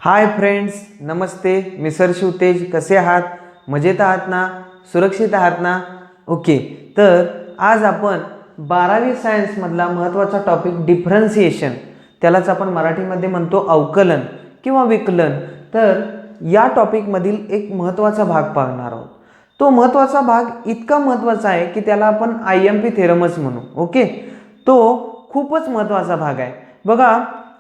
Hi friends, नमस्ते. मी sir Shivtej. कसे आहात? मजेत आहात ना? सुरक्षित आहात ना? ओके. तर आज आपण 12वी सायन्समधला महत्त्वाचा टॉपिक डिफरन्सिएशन, त्यालाच आपण मराठीमध्ये म्हणतो अवकलन किंवा विकलन. तर या टॉपिकमधील एक महत्त्वाचा भाग पाहणार आहोत. तो महत्त्वाचा भाग इतका महत्त्वाचा आहे की त्याला आपण IMP थेरमच म्हणू. ओके. तो खूपच महत्त्वाचा भाग आहे बघा.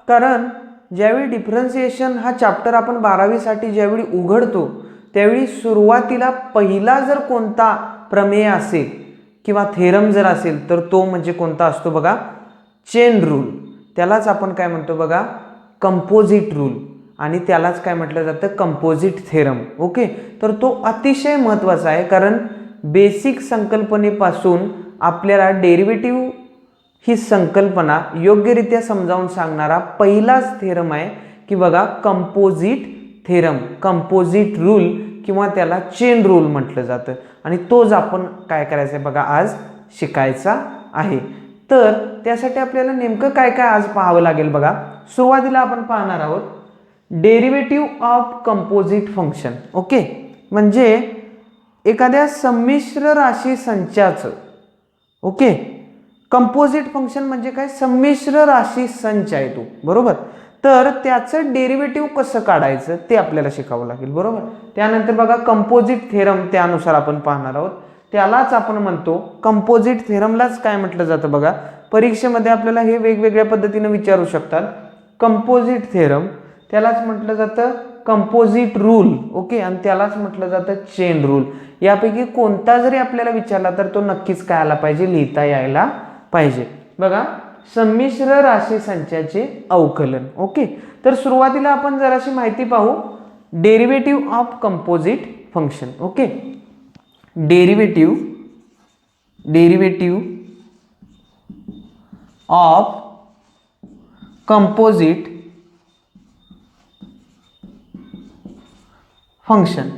कारण ज्यावेळी डिफरन्सिएशन हा चॅप्टर आपण 12वीसाठी ज्यावेळी उघडतो त्यावेळी सुरुवातीला पहिला जर कोणता प्रमेय असेल किंवा थेरम जर असेल तर तो म्हणजे कोणता असतो बघा? Chain rule. त्यालाच आपण काय म्हणतो बघा? Composite rule. आणि त्यालाच काय म्हटलं जातं? Composite theorem. ओके. तर तो अतिशय महत्त्वाचा आहे कारण बेसिक संकल्पनेपासून आपल्याला डेरिव्हेटिव्ह ही संकल्पना योग्यरित्या समजावून सांगणारा पहिलाच थेरम आहे की बघा कंपोजिट थेरम, कंपोजिट रूल किंवा त्याला चेन रूल म्हटलं जातं. आणि तोच आपण काय करायचं आहे बघा? आज शिकायचा आहे. तर त्यासाठी आपल्याला नेमकं काय काय आज पाहावं लागेल बघा. सुरुवातीला आपण पाहणार आहोत derivative of composite function. Okay. म्हणजे एखाद्या संमिश्र राशी संचाचं, ओके, कंपोजिट फंक्शन म्हणजे काय? संमिश्र राशी संच आहे तो, बरोबर. तर त्याचं डेरिव्हेटिव्ह कसं काढायचं ते आपल्याला शिकावं लागेल, बरोबर. त्यानंतर बघा कंपोजिट थेरम, त्यानुसार आपण पाहणार आहोत. त्यालाच आपण म्हणतो कंपोजिट थेरमलाच काय म्हटलं जातं बघा? परीक्षेमध्ये आपल्याला हे वेगवेगळ्या पद्धतीने विचारू शकतात. कंपोजिट थेरम, त्यालाच म्हटलं जातं कंपोजिट रूल. ओके. आणि त्यालाच म्हटलं जातं चेन रूल. यापैकी कोणता जरी आपल्याला विचारला तर तो नक्कीच काय आला पाहिजे? लिहिता यायला पाहिजे. बघा, संमिश्र राशी संचाचे अवकलन. ओके. तर सुरुवातीला आपण जराशी माहिती पाहू derivative of composite function. Okay. Derivative of composite function.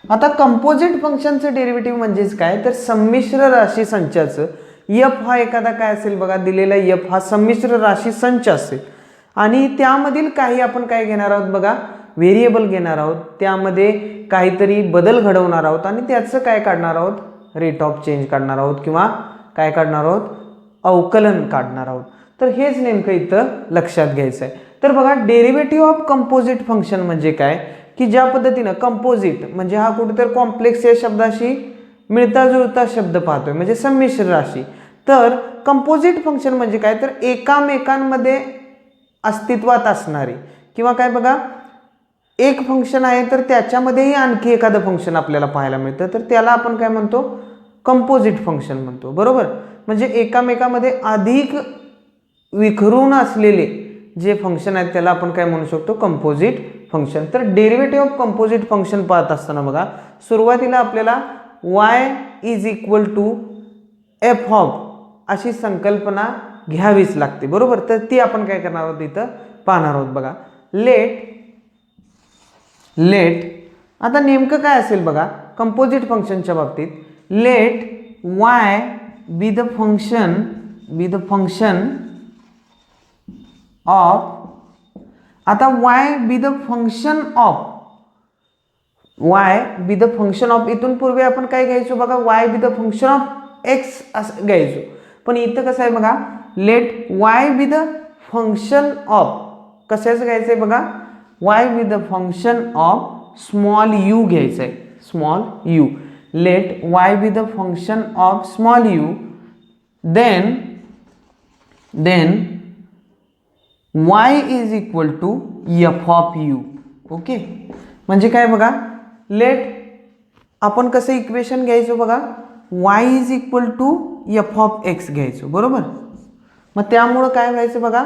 आता कंपोजिट फंक्शनचं डेरिव्हेटिव्ह म्हणजेच काय? तर संमिश्र राशी संचाचं एफ हा एखादा काय असेल बघा? दिलेला एफ हा संमिश्र राशी संच असेल आणि त्यामधील काही आपण काय घेणार आहोत बघा? व्हेरिएबल घेणार आहोत. त्यामध्ये काहीतरी बदल घडवणार आहोत आणि त्याचं काय काढणार आहोत? रेट ऑफ चेंज काढणार आहोत किंवा काय काढणार आहोत? अवकलन काढणार आहोत. तर हेच नेमकं इथं लक्षात घ्यायचं आहे. तर बघा, डेरिव्हेटिव्ह ऑफ कंपोजिट फंक्शन म्हणजे काय? की ज्या पद्धतीनं कंपोजिट म्हणजे हा कुठेतरी कॉम्प्लेक्स या शब्दाशी मिळता जुळता शब्द पाहतोय, म्हणजे संमिश्र राशी. तर कंपोजिट फंक्शन म्हणजे काय? तर एकामेकांमध्ये अस्तित्वात असणारी किंवा काय बघा, एक फंक्शन आहे तर त्याच्यामध्येही आणखी एखादं फंक्शन आपल्याला पाहायला मिळतं, तर त्याला आपण काय म्हणतो? कंपोजिट फंक्शन म्हणतो, बरोबर. म्हणजे एकामेकामध्ये अधिक विखरून असलेले जे फंक्शन आहेत त्याला आपण काय म्हणू शकतो? Composite function. तर डेरिव्हेटिव्ह ऑफ कंपोजिट फंक्शन पाहत असताना बघा, सुरुवातीला आपल्याला y is equal to f of अशी संकल्पना घ्यावीच लागते, बरोबर. तर ती आपण काय करणार आहोत? इथं पाहणार आहोत बघा. लेट आता नेमकं काय असेल बघा कंपोजिट फंक्शनच्या बाबतीत? Let y be the function of. आता y be the function of इथून पूर्वी आपण काय घ्यायचो बघा? y be the function of x असं घ्यायचो. पण इथं कसं आहे बघा? Let y be the function of कशाचं घ्यायचं आहे बघा? y be the function of small u घ्यायचं आहे. Small u. Let y be the function of small u. Then y is equal to f of u. Okay. म्हणजे काय बघा? Late आपण कसं इक्वेशन घ्यायचो बघा? y is equal to f of x घ्यायचो, बरोबर. मग त्यामुळं काय व्हायचं बघा?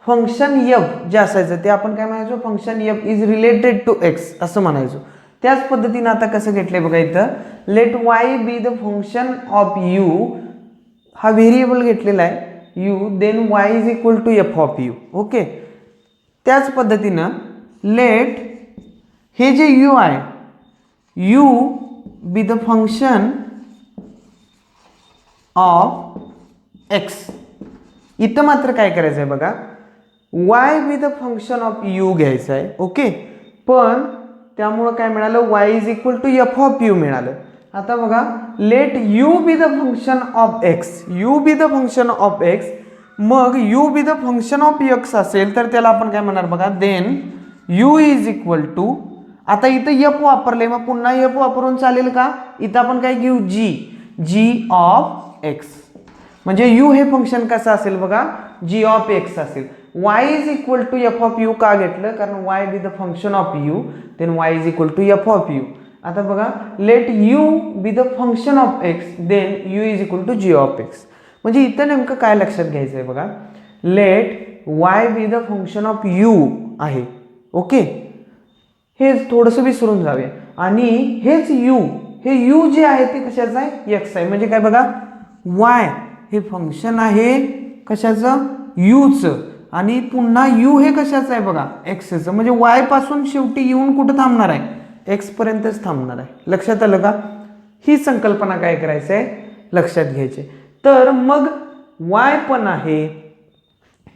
फंक्शन एफ जे असायचं ते आपण काय म्हणायचो? Function f is related to x असं म्हणायचो. त्याच पद्धतीनं आता कसं घेतलंय बघा इथं? Let y be the function of u, हा व्हेरिएबल घेतलेला आहे u, then y is equal to f of u. Okay. त्याच पद्धतीनं लेट हे जे u आहे, u be the function of x. इथं मात्र काय करायचं आहे बघा? Y be the function of u घ्यायचं आहे. ओके, पण त्यामुळं काय मिळालं, y is equal to f of u मिळालं. आता बघा, let u be the function of x, u be the function of x, मग u be the function of x असेल तर त्याला आपण काय म्हणणार बघा, then u is equal to, आता इथं एफ वापरले, मग पुन्हा एफ वापरून चालेल का, इथं आपण काय घेऊ, जी ऑफ एक्स. म्हणजे यू हे फंक्शन कसं असेल बघा, जी ऑफ एक्स असेल. Y is equal to f of u का घेतलं, कारण y be the function of u, then y is equal to f of u. आता बघा, let u be the function of x, then u is equal to g of x. म्हणजे इथं नेमकं काय लक्षात घ्यायचं आहे बघा, let y be the function of you आहे. ओके, हे थोडंसं विसरून जाऊया. आणि हेच यू, हे यू जे आहे ते कशाचं आहे, एक्स आहे. म्हणजे काय बघा, वाय हे फंक्शन आहे कशाचं, यूचं, आणि पुन्हा यू हे कशाचं आहे बघा, एक्सचं. म्हणजे वाय पासून शेवटी येऊन कुठं थांबणार आहे, एक्स पर्यंतच थांबणार आहे. लक्षात आलं का, ही संकल्पना काय करायचं आहे, लक्षात घ्यायची. तर मग वाय पण आहे,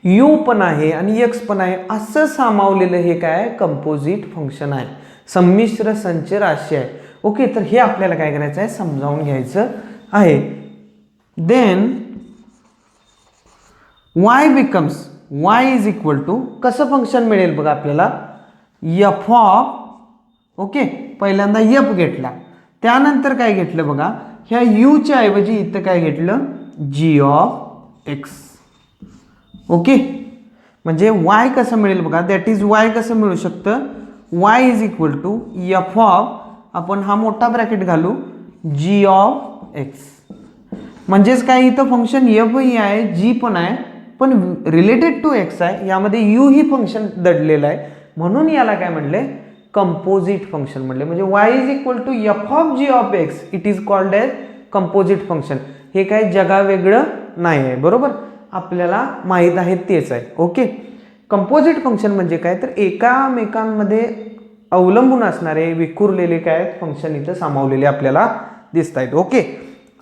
यू पण आहे आणि एक्स पण आहे, असं सामावलेलं हे काय, कंपोजिट फंक्शन आहे, संमिश्र संच राशी आहे. ओके, तर हे आपल्याला काय करायचं आहे, समजावून घ्यायचं आहे. Then y becomes, y is equal to, कसं फंक्शन मिळेल बघा आपल्याला, एफ ऑफ, ओके, पहिल्यांदा एफ घेतला, त्यानंतर काय घेतलं बघा, ह्या यूच्या ऐवजी इथं काय घेतलं, जी ऑफ एक्स. ओके, म्हणजे वाय कसं मिळेल बघा, दॅट इज वाय कसं मिळू शकतं, y is equal to f of, आपण हा मोठा ब्रॅकेट घालू, जी ऑफ एक्स. म्हणजेच काय, इथं फंक्शन एफ ही आहे, जी पण आहे, पण रिलेटेड टू एक्स आहे, यामध्ये यू ही फंक्शन दडलेलं आहे, म्हणून याला काय म्हणले, कंपोजिट फंक्शन म्हणले. म्हणजे y is equal to f of g of x, it is called as composite function. हे काय जगा वेगळं नाही आहे, बरोबर, आपल्याला माहीत आहे तेच आहे. ओके, कंपोजिट फंक्शन म्हणजे काय, तर एकामेकांमध्ये अवलंबून असणारे विखुरलेले काय फंक्शन इथं सामावलेले आपल्याला दिसत आहेत. ओके,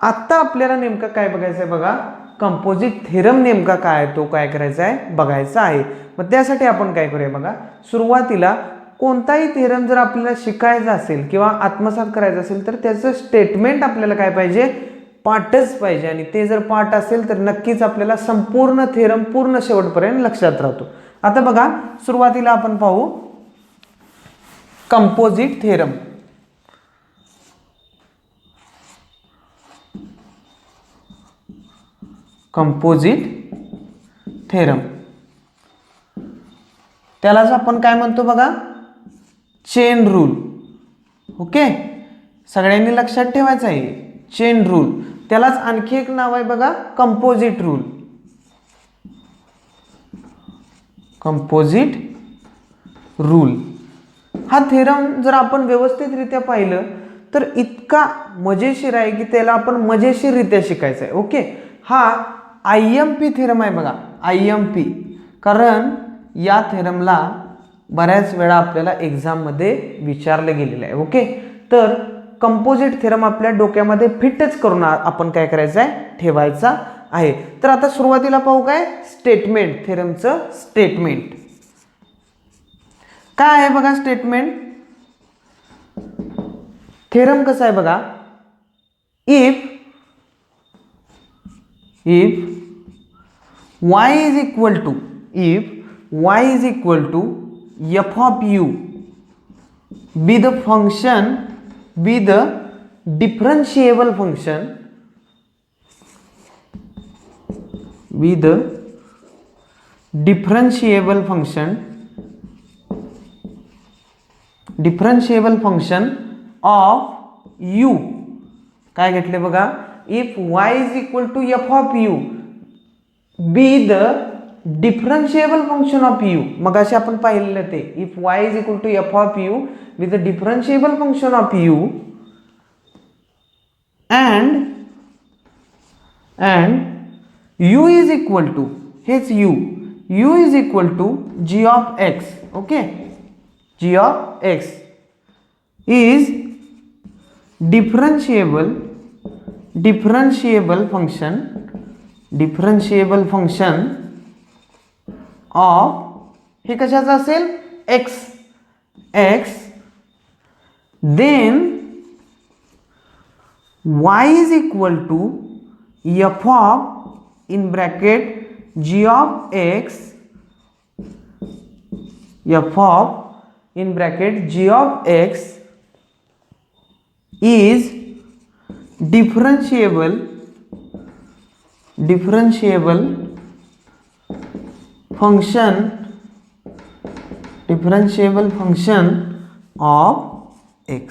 आत्ता आपल्याला नेमकं काय बघायचं आहे बघा, कंपोजिट थेरम नेमका काय आहे तो काय करायचा आहे, बघायचा आहे. मग त्यासाठी आपण काय करूया बघा, सुरुवातीला कोणताही थेरम जर आपल्याला शिकायचा असेल किंवा आत्मसात करायचं असेल तर त्याचं स्टेटमेंट आपल्याला काय पाहिजे, पाठच पाहिजे. आणि ते जर पाठ असेल तर नक्कीच आपल्याला संपूर्ण थेरम पूर्ण शेवटपर्यंत लक्षात राहतो. आता बघा, सुरुवातीला आपण पाहू कंपोजिट थेरम. कंपोजिट थेरम त्यालाच आपण काय म्हणतो बघा, चेन रूल. ओके, सगळ्यांनी लक्षात ठेवायचं आहे, चेन रूल. त्यालाच आणखी एक नाव आहे बघा, कंपोजिट रूल. कंपोजिट रूल हा थेरम जर आपण व्यवस्थितरित्या पाहिलं तर इतका मजेशीर आहे की त्याला आपण मजेशीररित्या शिकायचं आहे. ओके, हा IMP थेरम आहे बघा, IMP. कारण या थेरमला बऱ्याच वेळा आपल्याला एक्झाममध्ये विचारलं गेलेलं आहे. ओके, तर कंपोजिट थेरम आपल्या डोक्यामध्ये फिटच करून आपण काय करायचं आहे, ठेवायचा आहे. तर आता सुरुवातीला पाहू काय, स्टेटमेंट, थेरमचं स्टेटमेंट काय आहे बघा. स्टेटमेंट थेरम कसं आहे बघा, if y is equal to, if y is equal to f of u be the function, be the differentiable function, be the differentiable function, differentiable function of u. काय घेतले बघा, if y is equal to f of u be the differentiable function of u. मग असे आपण पाहिलेलं ते, if y is equal to f of u be the differentiable function of u and u is equal to, हेच u is equal to g of x. okay, g of x is differentiable function of हे कशाचं असेल x, then y is equal to f of in bracket g of x, f of in bracket g of x is differentiable function of x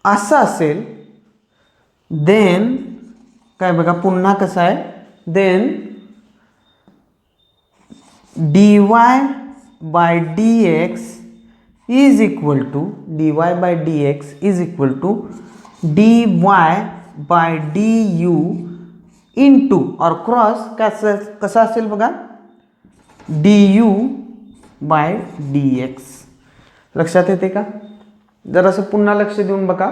असं असेल. Then काय बघा पुन्हा कसं आहे, then dy by dx is equal to dy by dx is equal to dy by du into और cross कसं असेल बघा du by dx. लक्षात येते का? जरासं पुन्हा लक्ष देऊन बघा.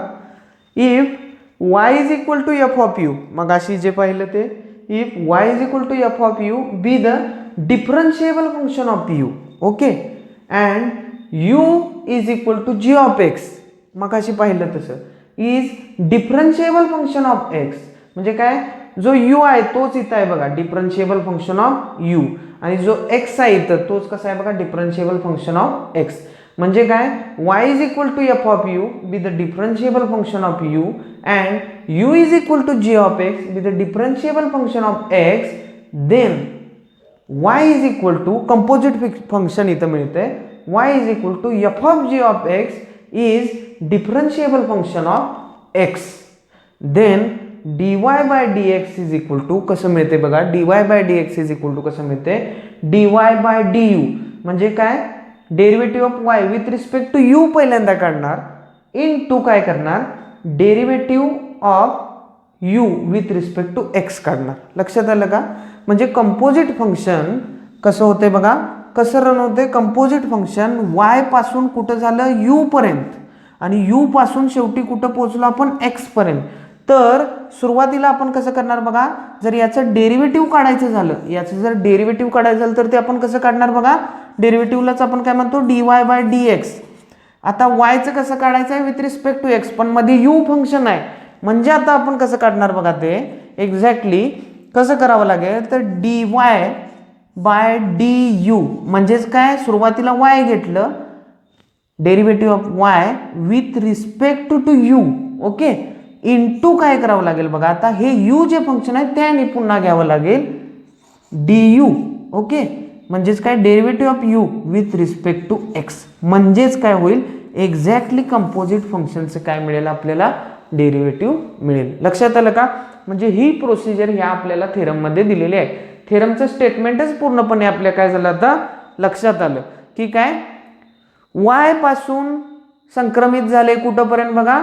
If y is equal to f of u, मग अशी जे पाहिलं ते, if y is equal to f of u be the differentiable function of u, okay, and u is equal to g of x, मग अशी पाहिलं तसं is differentiable function of x, म्हणजे काय, जो u आहे तोच इथं आहे बघा डिफरन्शिएबल फंक्शन ऑफ u, आणि जो x आहे इथं तोच कसा आहे बघा डिफरन्शिएबल फंक्शन ऑफ x. म्हणजे काय, y is equal to f of u be the differentiable function of u and u is equal to g of x be the differentiable function of x, then y is equal to composite function इथं मिळते, y is equal to f of g of x is differentiable function of x, then dy by dx is equal to कसं मिळते बघा, dy by dx is equal to कसं मिळते, dy by du, म्हणजे काय derivative of y with respect to u पहिल्यांदा काढणार, into काय करणार derivative of u with respect to x काढणार. लक्षात आलं का? म्हणजे कंपोजिट फंक्शन कसं होते बघा, कसं रन होते, कंपोजिट फंक्शन y पासून कुठं झालं u पर्यंत, आणि u पासून शेवटी कुठं पोहोचलो आपण x पर्यंत. तर सुरुवातीला आपण कसं करणार बघा, जर याचं डेरिव्हेटिव्ह काढायचं झालं, याचं जर डेरिव्हेटिव्ह काढायचं झालं तर ते आपण कसं काढणार बघा, डेरिव्हेटिव्हलाच आपण काय म्हणतो dy बाय dx. आता y चं कसं काढायचं आहे विथ रिस्पेक्ट टू x, पण मध्ये u फंक्शन आहे, म्हणजे आता आपण कसं काढणार बघा, ते एक्झॅक्टली कसं करावं लागेल, तर dy बाय du, म्हणजेच काय सुरुवातीला y घेतलं derivative of y with respect to u, okay, into काय करावं लागेल बघा, आता हे u जे फंक्शन आहे त्याने पुन्हा घ्यावं लागेल du, ओके, म्हणजेच काय derivative of u with respect to x, म्हणजेच काय होईल एक्झॅक्टली कंपोजिट फंक्शनचं काय मिळेल आपल्याला डेरिव्हेटिव्ह मिळेल. लक्षात आलं का? म्हणजे ही प्रोसिजर ह्या आपल्याला थेरम मध्ये दिलेली आहे. थेरमचं स्टेटमेंटच पूर्णपणे आपल्या काय झालं आता लक्षात आलं की काय y पासून संक्रमित झाले कुठपर्यंत बघा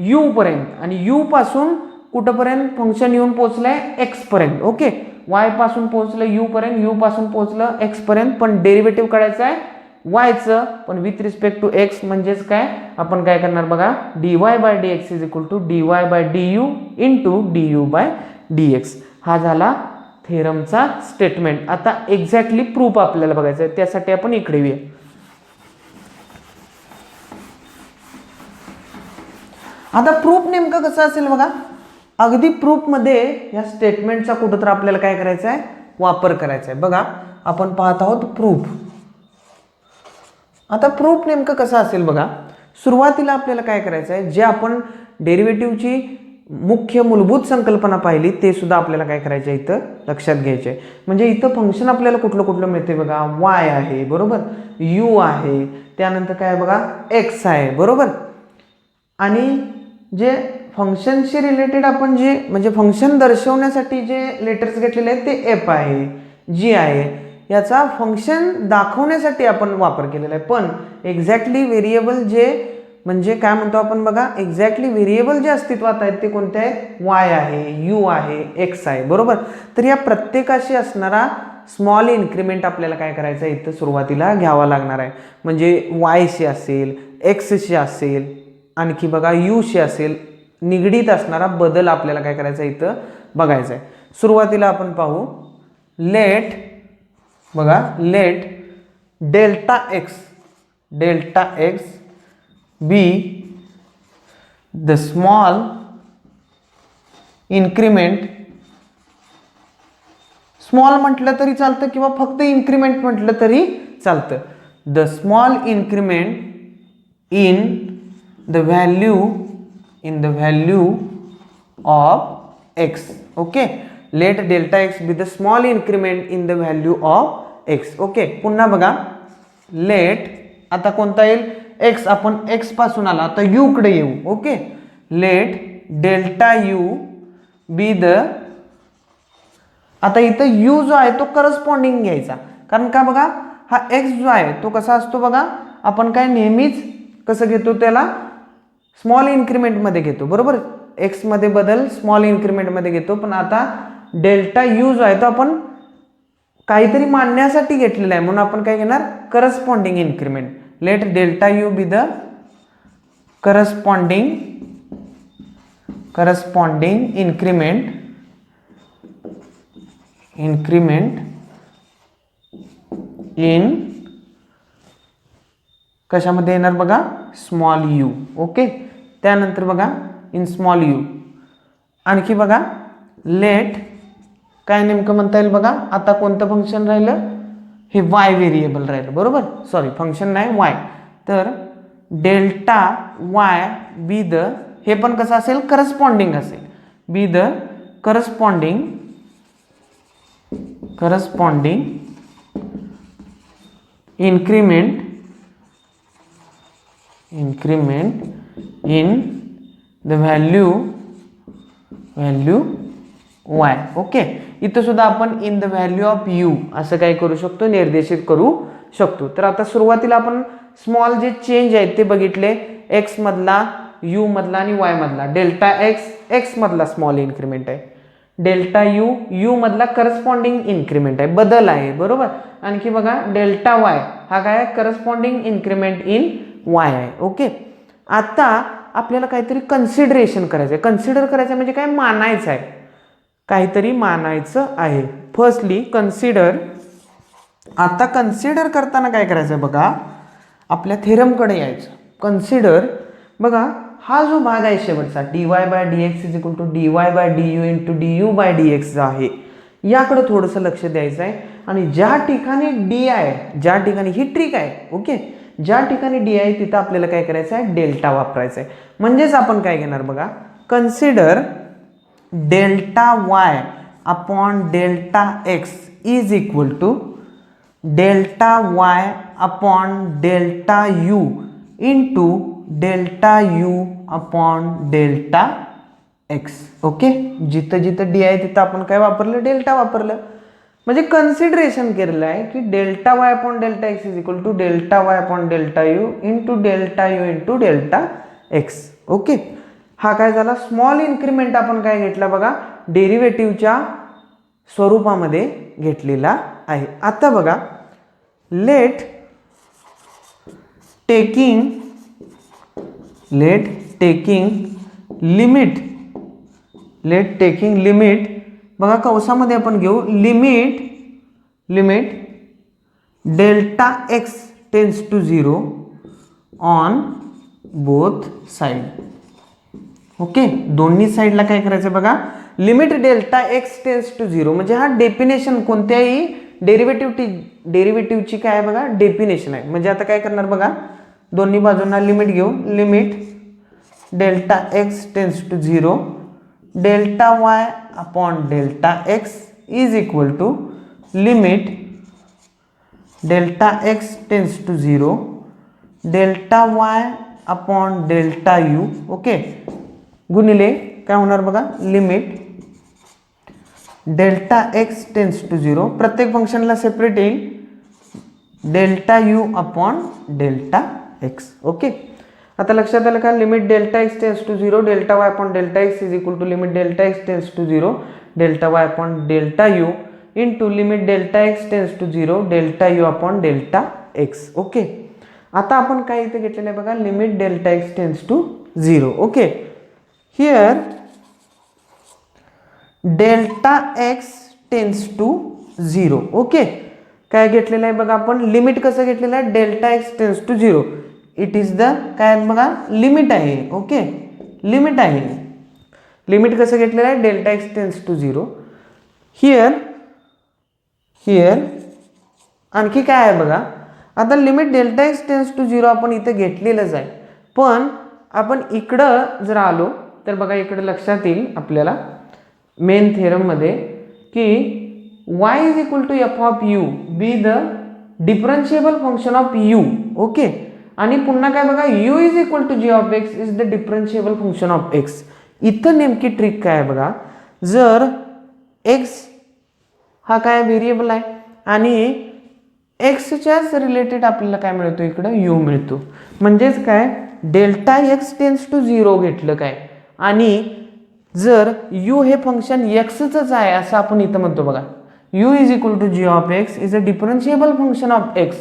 u पर्यंत, आणि u पासून कुठपर्यंत फंक्शन येऊन पोहोचलंय x पर्यंत, ओके, y पासून पोहोचलं u पर्यंत, u पासून पोहोचलं x पर्यंत, पण डेरिव्हेटिव्ह काढायचं आहे y चं पण विथ रिस्पेक्ट टू x, म्हणजेच काय आपण काय करणार बघा dy by dx is equal to dy by du into du by dx. हा झाला थेरमचा स्टेटमेंट. आता एक्झॅक्टली प्रूफ आपल्याला बघायचं आहे, त्यासाठी आपण इकडे येऊया. आता प्रूफ नेमकं कसं असेल बघा, अगदी प्रूफ मध्ये या स्टेटमेंटचा कुठं तर आपल्याला काय करायचं आहे वापर करायचा आहे. बघा आपण पाहत आहोत प्रूफ. आता प्रूफ नेमकं कसं असेल बघा, सुरुवातीला आपल्याला काय करायचं आहे, जे आपण डेरिव्हेटिव्हची मुख्य मूलभूत संकल्पना पाहिली ते सुद्धा आपल्याला काय करायचं आहे इथं लक्षात घ्यायचे आहे. म्हणजे इथं फंक्शन आपल्याला कुठलं कुठलं मिळते बघा, y आहे बरोबर, u आहे, त्यानंतर काय बघा x आहे बरोबर, आणि जे फंक्शनशी रिलेटेड आपण जे म्हणजे फंक्शन दर्शवण्यासाठी जे लेटर्स घेतलेले आहेत ते f आहे, g आहे, याचा फंक्शन दाखवण्यासाठी आपण वापर केलेला आहे. पण एक्झॅक्टली व्हेरिएबल जे म्हणजे काय म्हणतो आपण बघा, एक्झॅक्टली व्हेरिएबल जे अस्तित्वात आहेत ते कोणते आहेत, y आहे, u आहे, x आहे बरोबर. तर या प्रत्येकाशी असणारा स्मॉल इन्क्रीमेंट आपल्याला काय करायचं आहे इथं सुरुवातीला घ्यावा लागणार आहे. म्हणजे y शी असेल, x शी असेल, आणखी बघा u शी असेल, निगडीत असणारा बदल आपल्याला काय करायचा इथं बघायचा आहे. सुरुवातीला आपण पाहू, लेट बघा, let delta x be the small increment, small म्हटलं तरी चालतं किंवा फक्त इन्क्रीमेंट म्हटलं तरी चालतं. The small increment in the value of x. Okay, let delta x be the small increment in the value of x. Okay, पुन्हा बघा, लेट आता कोणता येईल, एक्स, आपण एक्स पासून आला आता यू कडे येऊ. Okay, let delta U be the, आता इथं यू जो आहे तो करस्पॉन्डिंग घ्यायचा, कारण का बघा हा एक्स जो आहे तो कसा असतो बघा, आपण काय नेहमीच कसं घेतो, त्याला स्मॉल इन्क्रीमेंटमध्ये घेतो, बरोबर. एक्स मध्ये बदल स्मॉल इन्क्रीमेंटमध्ये घेतो, पण आता डेल्टा यू जो आहे तो आपण काहीतरी मानण्यासाठी घेतलेला आहे, म्हणून आपण काय घेणार, corresponding increment. Let delta U be the corresponding increment in कशामध्ये येणार बघा, स्मॉल यू. ओके, त्यानंतर बघा इन स्मॉल यू. आणखी बघा, लेट काय नेमकं म्हणता येईल बघा, आता कोणतं फंक्शन राहिलं, हे वाय व्हेरिएबल राहिलं, बरोबर. सॉरी, फंक्शन नाही, वाय. तर डेल्टा वाय बी द, हे पण कसं असेल, करस्पॉन्डिंग असेल, be the corresponding increment in the value Y. Okay, इथं सुद्धा आपण in the value of you असं काय करू शकतो, निर्देशित करू शकतो. तर आता सुरुवातीला आपण स्मॉल जे चेंज आहेत ते बघितले, एक्स मधला, यू मधला आणि वाय मधला. डेल्टा एक्स मधला स्मॉल इन्क्रीमेंट आहे, डेल्टा यू मधला करस्पॉन्डिंग इन्क्रीमेंट आहे, बदल आहे, बरोबर. आणखी बघा, डेल्टा वाय हा काय, करस्पॉन्डिंग इन्क्रीमेंट इन वाय आहे. ओके, आता आपल्याला काहीतरी कन्सिडरेशन करायचं आहे. कन्सिडर करायचं म्हणजे काय, मानायचं आहे, काहीतरी मानायचं आहे. Firstly consider. आता कन्सिडर करताना काय करायचं आहे बघा, आपल्या थेरमकडे यायचं. कन्सिडर बघा, हा जो भाग आहे शेवटचा, dy by dx is equal to dy by du into du by dx जो आहे, याकडे थोडंसं लक्ष द्यायचं आहे. आणि ज्या ठिकाणी डी आहे, ज्या ठिकाणी ही ट्रिक आहे, ओके, ज्या ठिकाणी डी आहे तिथं आपल्याला काय करायचं आहे, डेल्टा वापरायचा आहे. म्हणजेच आपण काय घेणार बघा, consider delta y upon delta x is equal to delta y upon delta u into delta u upon delta x. Okay, जिथं जिथं डी आहे तिथं आपण काय वापरलं, डेल्टा वापरलं. म्हणजे कन्सिडरेशन केलेलं आहे की delta y upon delta x is equal to delta y upon delta u into delta x. Okay, हा काय झाला, स्मॉल इन्क्रीमेंट आपण काय घेतला बघा, डेरिव्हेटिव्हच्या स्वरूपामध्ये घेतलेला आहे. आता बघा, लेट टेकिंग लिमिट बघा, कौसामध्ये आपण घेऊ limit delta x tends to 0 on both side. Okay, दोन्ही साईडला काय करायचं बघा, limit delta x tends to 0, म्हणजे हा डेफिनेशन कोणत्याही डेरिव्हेटिव्हची काय आहे बघा, डेफिनेशन आहे. म्हणजे आता काय करणार बघा, दोन्ही बाजूंना लिमिट घेऊ, limit delta x tends to 0 delta y upon delta x is equal to limit delta x tends to 0 delta y upon delta u. Okay, गुणिले काय होणार बघा, limit delta x tends to 0, प्रत्येक फंक्शनला सेपरेट येईल, delta u upon delta x. Okay, आता लक्षात आलं का, limit delta x tends to 0 delta y upon delta x is equal to limit delta x tends to 0 delta y upon delta u into limit delta x tends to 0 delta u upon delta x. Okay, आता आपण काय इथे घेतलेलं आहे बघा, limit delta x tends to 0. Okay, here delta x tends to 0. Okay, काय घेतलेलं आहे बघा आपण, लिमिट कसं घेतलेलं आहे, delta x tends to 0. It is the काय बघा लिमिट आहे. ओके, लिमिट आहे. लिमिट कसं घेतलेलं आहे, delta x tends to 0. Here आणखी काय आहे बघा, आता limit delta x tends to 0 आपण इथं घेतलेलंच आहे. पण आपण इकडं जर आलो तर बघा इकडे लक्षात येईल आपल्याला मेन थेरममध्ये की y is equal to f of u be the differentiable function of u. Okay, आणि पुन्हा काय बघा u is equal to g of x is the differentiable function of x. इथं नेमकी ट्रिक काय आहे बघा, जर x हा काय व्हेरिएबल आहे आणि एक्सच्याच रिलेटेड आपल्याला काय मिळतो, इकडं u मिळतो. म्हणजेच काय, डेल्टा एक्स टेन्स टू 0 घेतलं काय, आणि जर u हे फंक्शन एक्सच आहे असं आपण इथं म्हणतो बघा, u is equal to g of x is a differentiable function of x.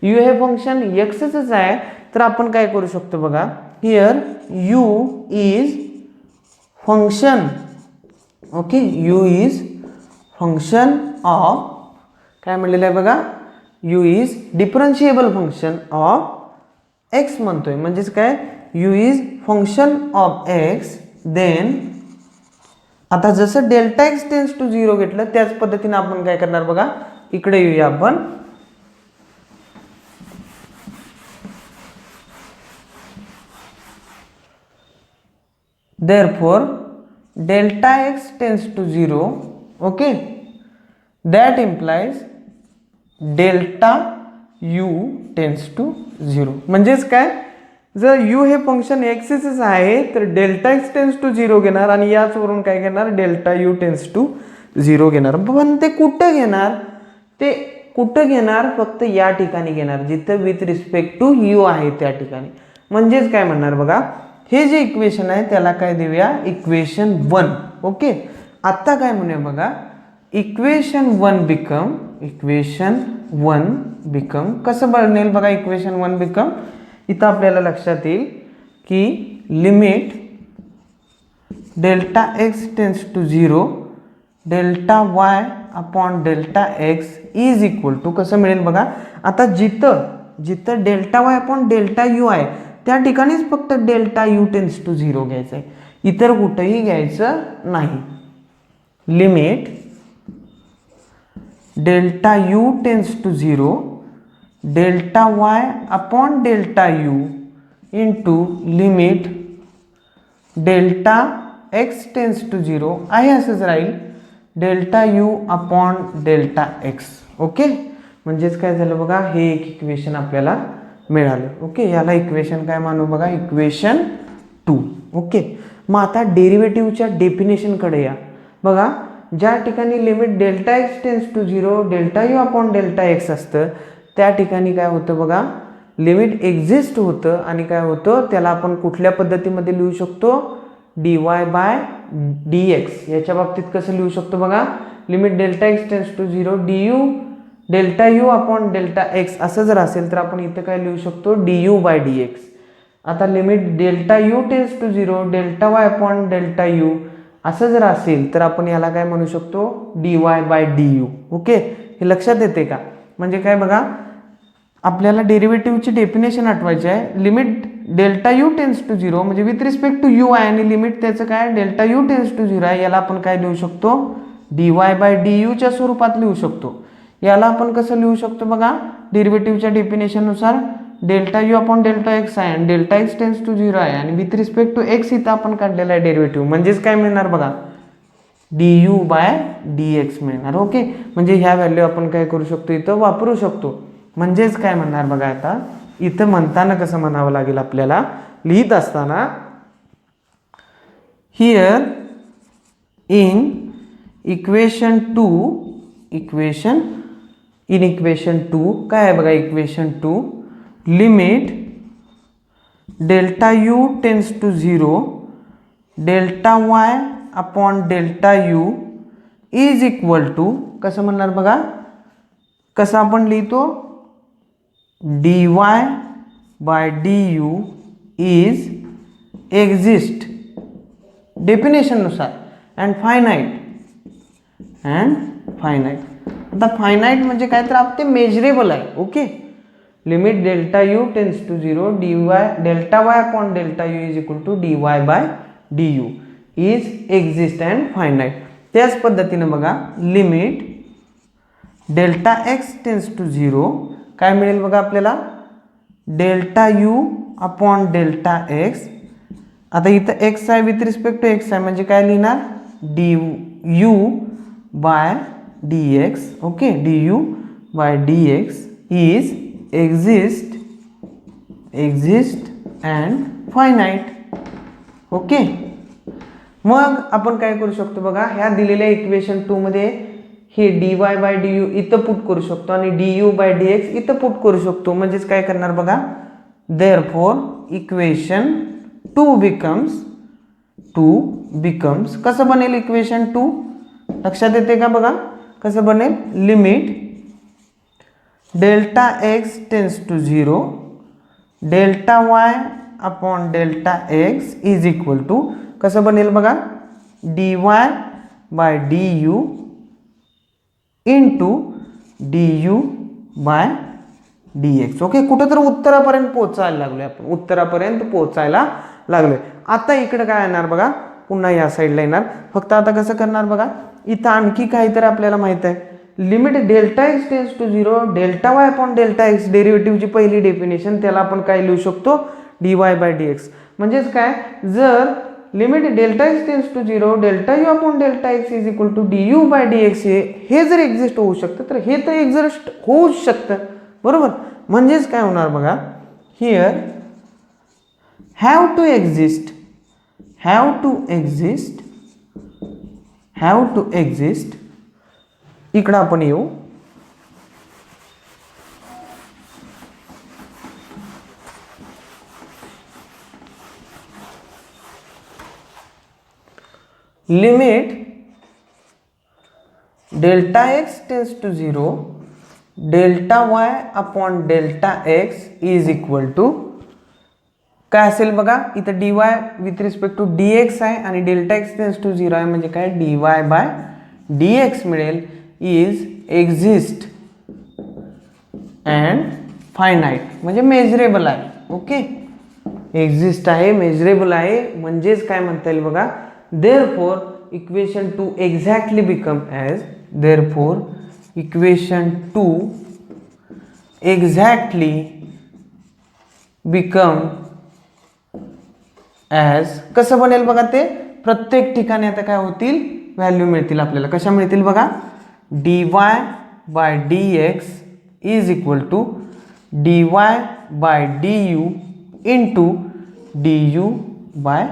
u हे फंक्शन एक्सच आहे तर आपण काय करू शकतो बघा, here u is function. Okay, u is function of काय म्हणलेलं आहे बघा, u is differentiable function of x म्हणतोय. म्हणजेच काय, u is function of x. Then आता जसं डेल्टा एक्स टेन्स टू 0 घेतलं त्याच पद्धतीने आपण काय करणार बघा, इकडे येऊया आपण. Therefore delta x tends to 0. Okay, that implies delta u tends to 0. म्हणजेच काय, जर u हे फंक्शन एक्सच आहे तर डेल्टा एक्स टेन्स टू 0 घेणार आणि याच वरून काय घेणार, डेल्टा u टेन्स टू 0 घेणार. पण ते कुठं घेणार, ते कुठं घेणार, फक्त या ठिकाणी घेणार जिथं विथ रिस्पेक्ट टू u आहे त्या ठिकाणी. म्हणजेच काय म्हणणार बघा, हे जे इक्वेशन आहे त्याला काय देऊया, इक्वेशन 1. ओके, आता काय म्हणूया बघा, इक्वेशन 1 बिकम कसं बनेल बघा, इक्वेशन 1 बिकम इथं आपल्याला लक्षात येईल की limit delta x tends to 0 delta y upon delta x is equal to कसं मिळेल बघा, आता जिथं delta y upon delta u आहे त्या ठिकाणीच फक्त डेल्टा यू टेन्स टू 0 घ्यायचं आहे, इतर कुठेही घ्यायचं नाही. Limit delta u tends to 0 delta y upon delta u into limit delta x tends to 0 आहे असंच राहील, delta u upon delta x. Okay, म्हणजेच काय झालं बघा, हे एक इक्वेशन आपल्याला मिळालं. ओके, याला इक्वेशन काय मानू बघा, इक्वेशन 2. ओके, मग आता डेरिव्हेटिव्हच्या डेफिनेशनकडे या बघा. ज्या ठिकाणी limit delta x tends to 0 delta u upon delta x असतं त्या ठिकाणी काय होतं बघा, लिमिट एक्झिस्ट होतं आणि काय होतं त्याला आपण कुठल्या पद्धतीमध्ये लिहू शकतो, dy बाय dx. याच्या बाबतीत कसं लिहू शकतो बघा, limit delta x tends to 0 du delta u upon delta x असं जर असेल तर आपण इथं काय लिहू शकतो, du बाय dx. आता limit delta u tends to 0 delta y upon delta u असं जर असेल तर आपण याला काय म्हणू शकतो, dy बाय du. ओके, हे लक्षात येते का, म्हणजे काय बघा, आपल्याला डेरिव्हेटिव्हची डेफिनेशन आठवायची आहे. Limit delta u tends to 0 म्हणजे विथ रिस्पेक्ट टू यू आहे आणि लिमिट त्याचं काय डेल्टा यू टेन्स टू 0 आहे, याला आपण काय लिहू शकतो, dy बाय du च्या स्वरूपात लिहू शकतो. याला आपण कसं लिहू शकतो बघा, डेरिव्हेटिव्हच्या डेफिनेशननुसार delta u upon delta x आहे आणि डेल्टा एक्स टेन्स टू 0 आहे आणि विथ रिस्पेक्ट टू एक्स इथं आपण काढलेला आहे डेरिव्हेटिव्ह. म्हणजेच काय मिळणार बघा, du बाय dx मिळणार. ओके, म्हणजे ह्या व्हॅल्यू आपण काय करू शकतो, इथं वापरू शकतो. म्हणजेच काय म्हणणार बघा, आता इथं म्हणताना कसं म्हणावं लागेल आपल्याला, लिहित असताना हिअर इन इक्वेशन 2 काय आहे बघा, equation 2 limit delta u tends to 0 delta y upon delta u is equal to कसं म्हणणार बघा, कसं आपण लिहितो, dy by du is exist definition नुसार अँड फायनाइट आता फायनाईट म्हणजे काय तर ते मेजरेबल आहे. Okay, limit delta u tends to 0 dy delta y upon delta u is equal to dy by du is exist and finite. त्याच पद्धतीने बघा limit delta x tends to 0 काय मिळेल बघा आपल्याला delta u upon delta x. आता इथं x आहे विथ रिस्पेक्ट टू एक्स आहे म्हणजे काय लिहिणार d u by d x. Okay, d u by d x is exist and finite. Okay, मग आपण काय करू शकतो बघा ह्या दिलेल्या इक्वेशन 2 मध्ये हे dy बाय डी यू इथं पुट करू शकतो आणि d u by d x इथं पुट करू शकतो. म्हणजेच काय करणार बघा देअरफॉर इक्वेशन 2 बिकम्स कसं बनेल इक्वेशन 2 लक्षात येते का बघा कसं बनेल limit delta x tends to 0 delta y upon delta x is equal to कसं बनेल बघा dy by d u into d u by d x. Okay, कुठं तर उत्तरापर्यंत पोहोचायला लागलोय आपण पोहोचायला लागलोय. आता इकडे काय येणार बघा पुन्हा या साईडला येणार. फक्त आता कसं करणार बघा इथं आणखी काहीतरी आपल्याला माहित आहे limit delta x tends to 0 delta y upon delta x डेरिव्हेटिव्हची पहिली डेफिनेशन त्याला आपण काय लिहू शकतो dy बाय डी एक्स. म्हणजेच काय जर limit delta x tends to 0 delta u upon delta x is equal to d u by d x हे जर एक्झिस्ट होऊ शकतं तर हे तर एक्झिस्ट होऊच शकतं बरोबर. म्हणजेच काय होणार बघा हिअर हॅव टू एक्झिस्ट इकडं आपण येऊ limit delta x tends to 0 delta y upon delta x is equal to काय असेल बघा इथं dy with respect to dx आहे आणि डेल्टा एक्स टेन्स टू 0 आहे म्हणजे काय dy बाय dx मिळेल इज एक्झिस्ट अँड फायनाईट म्हणजे मेजरेबल आहे. ओके, एक्झिस्ट आहे मेजरेबल आहे म्हणजेच काय म्हणता येईल बघा therefore equation 2 exactly become as therefore equation 2 exactly become as कसं बनेल बघा ते प्रत्येक ठिकाणी आता काय होतील व्हॅल्यू मिळतील आपल्याला. कशा मिळतील बघा dy by dx is equal to dy by du into du by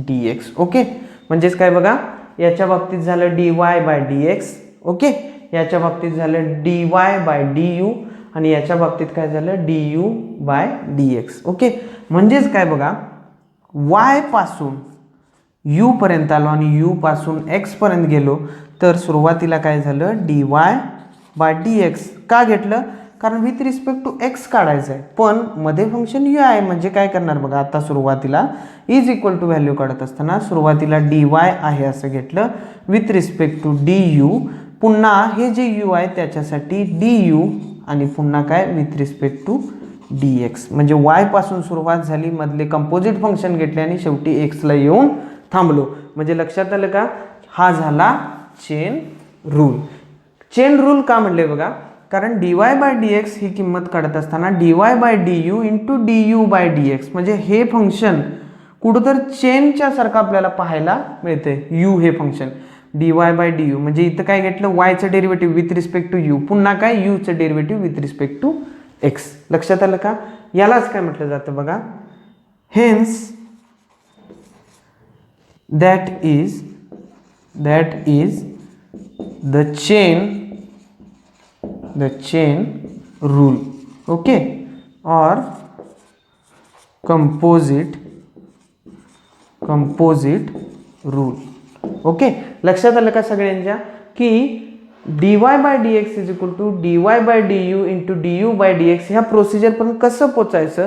dx. Okay, म्हणजेच काय बघा याच्या बाबतीत झालं dy बाय dx. ओके, याच्या बाबतीत झालं dy बाय du आणि याच्या बाबतीत काय झालं du बाय dx. ओके, म्हणजेच काय बघा y पासून u पर्यंत आलो आणि u पासून x पर्यंत गेलो तर सुरुवातीला काय झालं dy बाय dx का घेतलं कारण विथ रिस्पेक्ट टू x काढायचं आहे पण मध्ये फंक्शन u आहे म्हणजे काय करणार बघा आता सुरुवातीला इज इक्वल टू व्हॅल्यू काढत असताना सुरुवातीला dy आहे असं घेतलं विथ रिस्पेक्ट टू du पुन्हा हे जे u आहे त्याच्यासाठी du आणि पुन्हा काय विथ रिस्पेक्ट टू dx म्हणजे y पासून सुरुवात झाली मधले कंपोजिट फंक्शन घेतले आणि शेवटी x ला येऊन थांबलो. म्हणजे लक्षात आलं का हा झाला चेन रूल. चेन रूल का म्हणले बघा कारण dy बाय dx ही किंमत काढत असताना dy by du into du by dx म्हणजे हे फंक्शन कुठंतर चेनच्या सारखं आपल्याला पाहायला मिळते. u हे फंक्शन dy बाय du म्हणजे इथं काय घेतलं y चं derivative with respect to u पुन्हा काय u चं derivative with respect to x. लक्षात आलं का यालाच काय म्हटलं जातं बघा hence that is the chain rule. Okay, or composite rule. Okay, लक्षात आलं का सगळ्यांच्या की dy by dx is equal to dy by du into du by dx ह्या प्रोसिजर पण कसं पोचायचं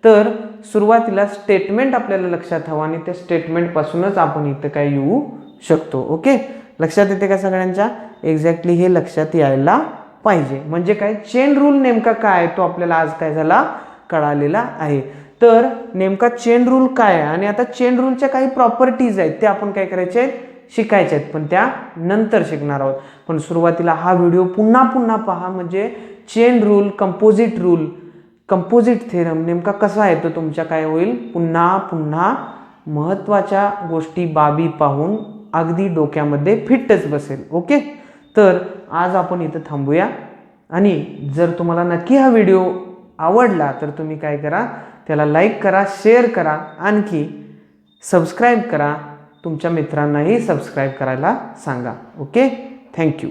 तर सुरुवातीला स्टेटमेंट आपल्याला लक्षात हवं आणि त्या स्टेटमेंट पासूनच आपण इथं काय येऊ शकतो. ओके, लक्षात येते का सगळ्यांच्या एक्झॅक्टली हे लक्षात यायला पाहिजे. म्हणजे काय, चेन रूल नेमका काय तो आपल्याला आज काय झाला कळालेला आहे. तर नेमका चेन रूल काय आहे आणि आता चेन रूलच्या काही प्रॉपर्टीज आहेत ते आपण काय करायचे आहेत, शिकायचे आहेत, पण त्या नंतर शिकणार आहोत. पण सुरुवातीला हा व्हिडिओ पुन्हा पुन्हा पहा, म्हणजे चेन रूल, कंपोजिट थेरम नेमका कसा आहे तो तुमच्या काय होईल, पुन्हा पुन्हा महत्त्वाच्या गोष्टी बाबी पाहून अगदी डोक्यामध्ये फिटच बसेल. ओके, तर आज आपण इथं थांबूया. आणि जर तुम्हाला नक्की हा व्हिडिओ आवडला तर तुम्ही काय करा, त्याला लाईक करा, शेअर करा, आणखी सबस्क्राईब करा. तुमच्या मित्रांनाही सबस्क्राईब करायला सांगा. Okay, thank you.